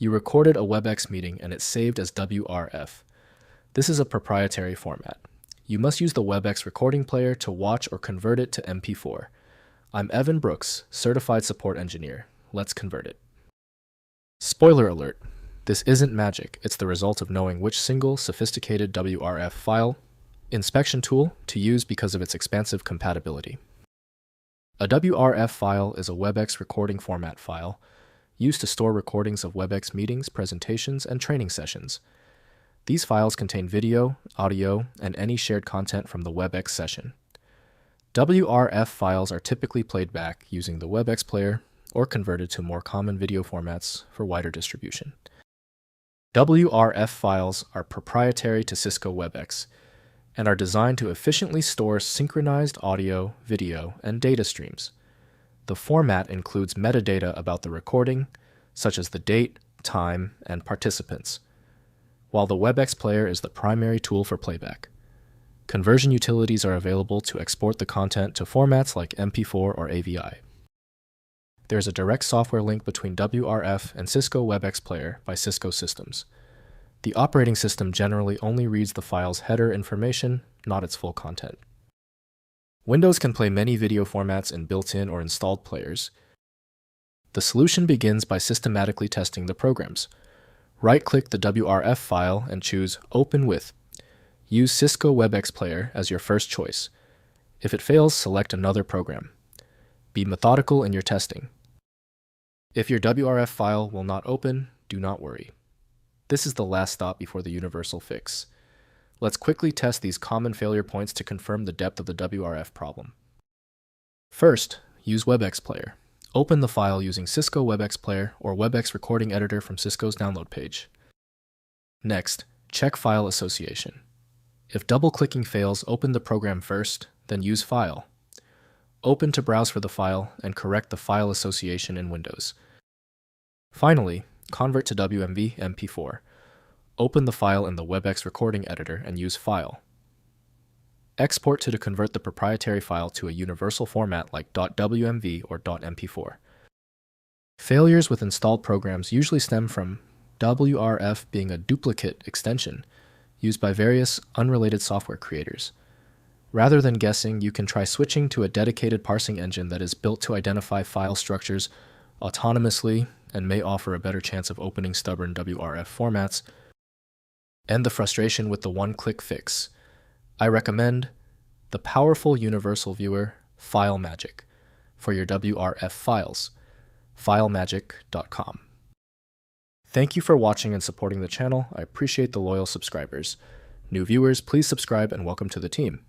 You recorded a WebEx meeting and it's saved as WRF. This is a proprietary format. You must use the WebEx Recording Player to watch or convert it to MP4. I'm Evan Brooks, Certified Support Engineer. Let's convert it. Spoiler alert. This isn't magic. It's the result of knowing which single sophisticated WRF file inspection tool to use because of its expansive compatibility. A WRF file is a WebEx recording format file used to store recordings of WebEx meetings, presentations, and training sessions. These files contain video, audio, and any shared content from the WebEx session. WRF files are typically played back using the WebEx Player or converted to more common video formats for wider distribution. WRF files are proprietary to Cisco WebEx and are designed to efficiently store synchronized audio, video, and data streams. The format includes metadata about the recording, such as the date, time, and participants, while the WebEx Player is the primary tool for playback. Conversion utilities are available to export the content to formats like MP4 or AVI. There is a direct software link between WRF and Cisco WebEx Player by Cisco Systems. The operating system generally only reads the file's header information, not its full content. Windows can play many video formats in built-in or installed players. The solution begins by systematically testing the programs. Right-click the WRF file and choose Open With. Use Cisco WebEx Player as your first choice. If it fails, select another program. Be methodical in your testing. If your WRF file will not open, do not worry. This is the last stop before the universal fix. Let's quickly test these common failure points to confirm the depth of the WRF problem. First, use WebEx Player. Open the file using Cisco WebEx Player or WebEx Recording Editor from Cisco's download page. Next, check File Association. If double-clicking fails, open the program first, then use File. Open to browse for the file and correct the file association in Windows. Finally, convert to WMV MP4. Open the file in the WebEx Recording Editor and use File. Export to convert the proprietary file to a universal format like .wmv or .mp4. Failures with installed programs usually stem from WRF being a duplicate extension used by various unrelated software creators. Rather than guessing, you can try switching to a dedicated parsing engine that is built to identify file structures autonomously and may offer a better chance of opening stubborn WRF formats. End the frustration with the one-click fix. I recommend the powerful universal viewer FileMagic for your WRF files, filemagic.com. Thank you for watching and supporting the channel. I appreciate the loyal subscribers. New viewers, please subscribe and welcome to the team.